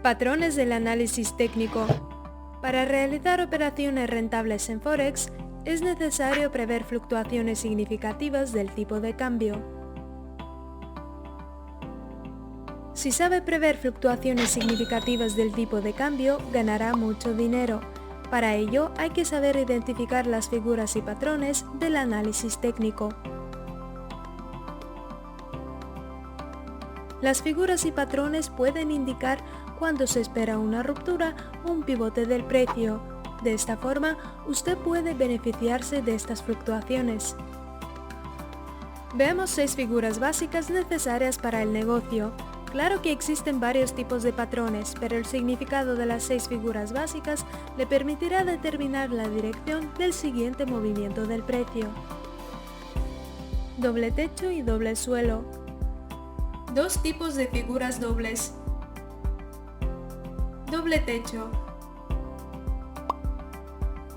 Patrones del análisis técnico. Para realizar operaciones rentables en Forex, es necesario prever fluctuaciones significativas del tipo de cambio. Si sabe prever fluctuaciones significativas del tipo de cambio, ganará mucho dinero. Para ello, hay que saber identificar las figuras y patrones del análisis técnico. Las figuras y patrones pueden indicar cuando se espera una ruptura o un pivote del precio. De esta forma, usted puede beneficiarse de estas fluctuaciones. Veamos 6 figuras básicas necesarias para el negocio. Claro que existen varios tipos de patrones, pero el significado de las 6 figuras básicas le permitirá determinar la dirección del siguiente movimiento del precio. Doble techo y doble suelo. Dos tipos de figuras dobles. Doble techo.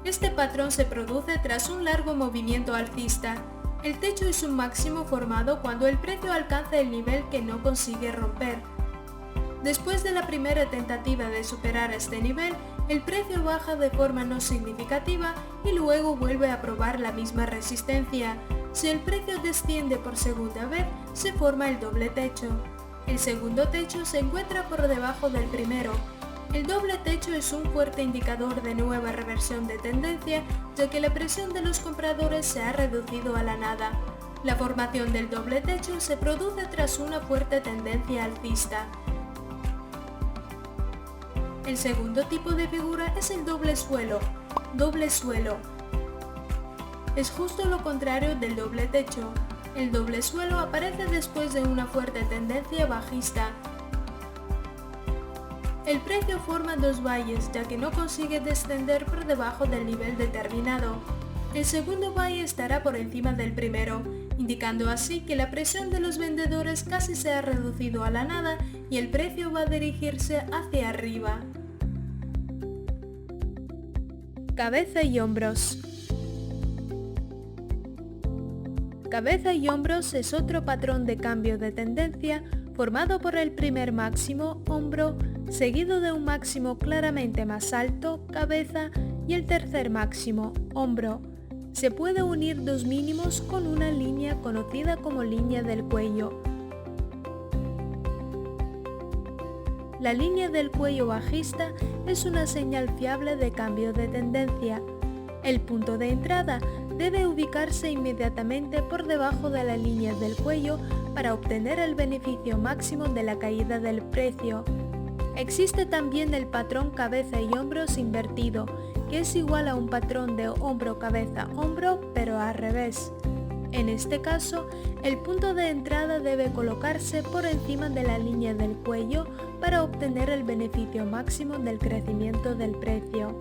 Este patrón se produce tras un largo movimiento alcista. El techo es un máximo formado cuando el precio alcanza el nivel que no consigue romper. Después de la primera tentativa de superar este nivel, el precio baja de forma no significativa y luego vuelve a probar la misma resistencia. Si el precio desciende por segunda vez, se forma el doble techo. El segundo techo se encuentra por debajo del primero. El doble techo es un fuerte indicador de nueva reversión de tendencia, ya que la presión de los compradores se ha reducido a la nada. La formación del doble techo se produce tras una fuerte tendencia alcista. El segundo tipo de figura es el doble suelo. Doble suelo. Es justo lo contrario del doble techo. El doble suelo aparece después de una fuerte tendencia bajista. El precio forma dos valles, ya que no consigue descender por debajo del nivel determinado. El segundo valle estará por encima del primero, indicando así que la presión de los vendedores casi se ha reducido a la nada y el precio va a dirigirse hacia arriba. Cabeza y hombros. Cabeza y hombros es otro patrón de cambio de tendencia formado por el primer máximo, hombro, seguido de un máximo claramente más alto, cabeza, y el tercer máximo, hombro. Se puede unir dos mínimos con una línea conocida como línea del cuello. La línea del cuello bajista es una señal fiable de cambio de tendencia. El punto de entrada debe ubicarse inmediatamente por debajo de la línea del cuello para obtener el beneficio máximo de la caída del precio. Existe también el patrón cabeza y hombros invertido, que es igual a un patrón de hombro-cabeza-hombro, pero al revés. En este caso, el punto de entrada debe colocarse por encima de la línea del cuello para obtener el beneficio máximo del crecimiento del precio.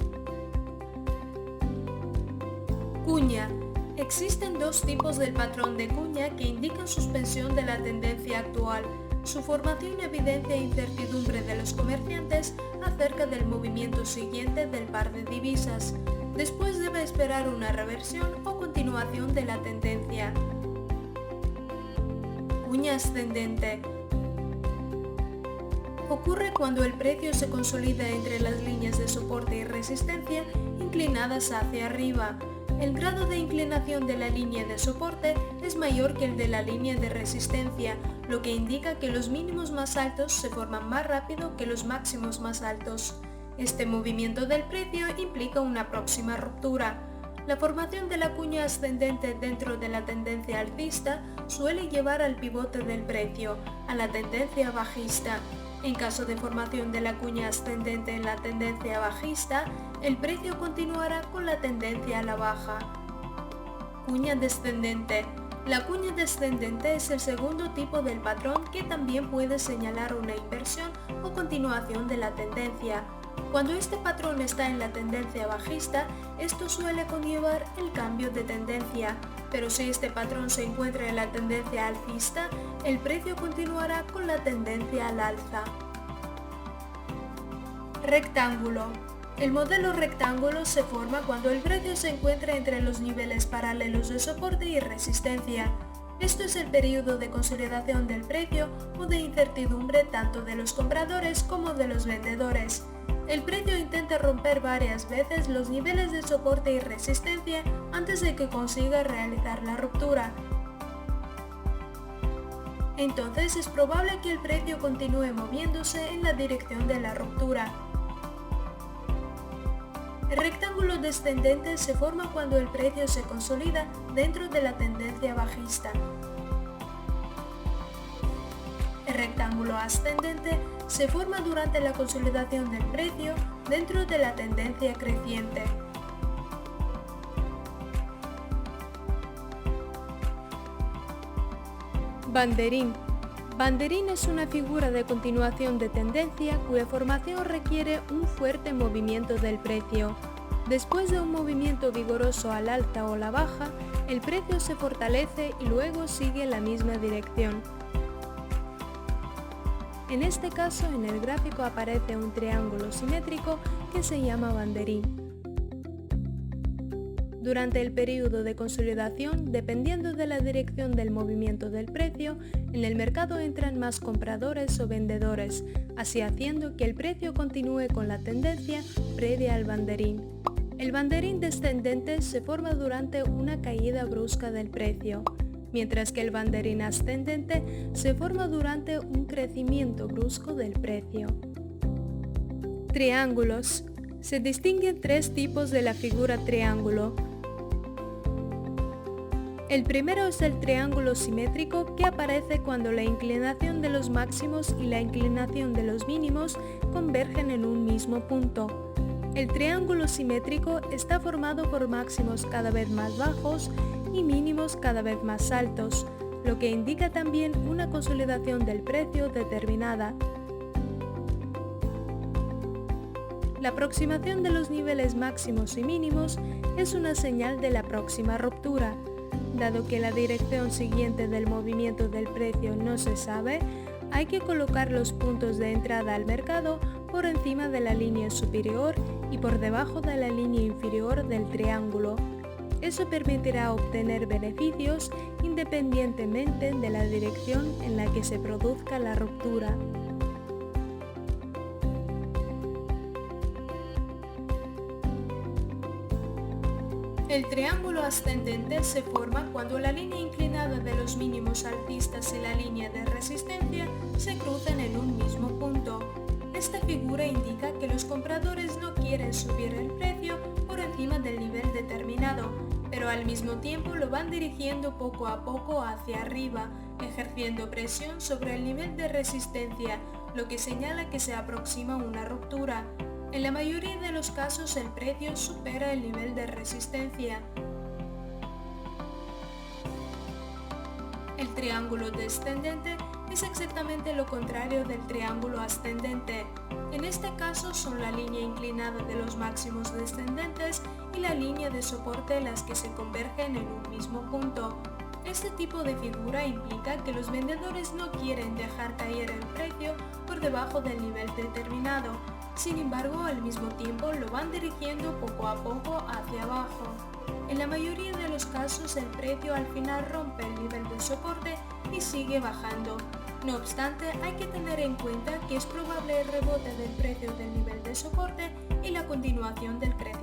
Cuña. Existen dos tipos del patrón de cuña que indican suspensión de la tendencia actual. Su formación evidencia incertidumbre de los comerciantes acerca del movimiento siguiente del par de divisas. Después debe esperar una reversión o continuación de la tendencia. Cuña ascendente. Ocurre cuando el precio se consolida entre las líneas de soporte y resistencia inclinadas hacia arriba. El grado de inclinación de la línea de soporte es mayor que el de la línea de resistencia, lo que indica que los mínimos más altos se forman más rápido que los máximos más altos. Este movimiento del precio implica una próxima ruptura. La formación de la cuña ascendente dentro de la tendencia alcista suele llevar al pivote del precio, a la tendencia bajista. En caso de formación de la cuña ascendente en la tendencia bajista, el precio continuará con la tendencia a la baja. Cuña descendente. La cuña descendente es el segundo tipo del patrón que también puede señalar una inversión o continuación de la tendencia. Cuando este patrón está en la tendencia bajista, esto suele conllevar el cambio de tendencia, pero si este patrón se encuentra en la tendencia alcista, el precio continuará con la tendencia al alza. Rectángulo. El modelo rectángulo se forma cuando el precio se encuentra entre los niveles paralelos de soporte y resistencia. Esto es el periodo de consolidación del precio o de incertidumbre tanto de los compradores como de los vendedores. El precio intenta romper varias veces los niveles de soporte y resistencia antes de que consiga realizar la ruptura. Entonces es probable que el precio continúe moviéndose en la dirección de la ruptura. El rectángulo descendente se forma cuando el precio se consolida dentro de la tendencia bajista. El rectángulo ascendente se forma durante la consolidación del precio dentro de la tendencia creciente. Banderín. Banderín es una figura de continuación de tendencia cuya formación requiere un fuerte movimiento del precio. Después de un movimiento vigoroso al alta o la baja, el precio se fortalece y luego sigue la misma dirección. En este caso, en el gráfico aparece un triángulo simétrico que se llama banderín. Durante el periodo de consolidación, dependiendo de la dirección del movimiento del precio, en el mercado entran más compradores o vendedores, así haciendo que el precio continúe con la tendencia previa al banderín. El banderín descendente se forma durante una caída brusca del precio, mientras que el banderín ascendente se forma durante un crecimiento brusco del precio. Triángulos. Se distinguen tres tipos de la figura triángulo. El primero es el triángulo simétrico que aparece cuando la inclinación de los máximos y la inclinación de los mínimos convergen en un mismo punto. El triángulo simétrico está formado por máximos cada vez más bajos y mínimos cada vez más altos, lo que indica también una consolidación del precio determinada. La aproximación de los niveles máximos y mínimos es una señal de la próxima ruptura. Dado que la dirección siguiente del movimiento del precio no se sabe, hay que colocar los puntos de entrada al mercado por encima de la línea superior y por debajo de la línea inferior del triángulo. Eso permitirá obtener beneficios independientemente de la dirección en la que se produzca la ruptura. El triángulo ascendente se forma cuando la línea inclinada de los mínimos alcistas y la línea de resistencia se cruzan en un mismo punto. Esta figura indica que los compradores no quieren subir el precio por encima del nivel determinado, pero al mismo tiempo lo van dirigiendo poco a poco hacia arriba, ejerciendo presión sobre el nivel de resistencia, lo que señala que se aproxima una ruptura. En la mayoría de los casos el precio supera el nivel de resistencia. El triángulo descendente es exactamente lo contrario del triángulo ascendente. En este caso son la línea inclinada de los máximos descendentes y la línea de soporte las que se convergen en un mismo punto. Este tipo de figura implica que los vendedores no quieren dejar caer el precio por debajo del nivel determinado. Sin embargo, al mismo tiempo lo van dirigiendo poco a poco hacia abajo. En la mayoría de los casos el precio al final rompe el nivel de soporte y sigue bajando. No obstante, hay que tener en cuenta que es probable el rebote del precio del nivel de soporte y la continuación del crecimiento.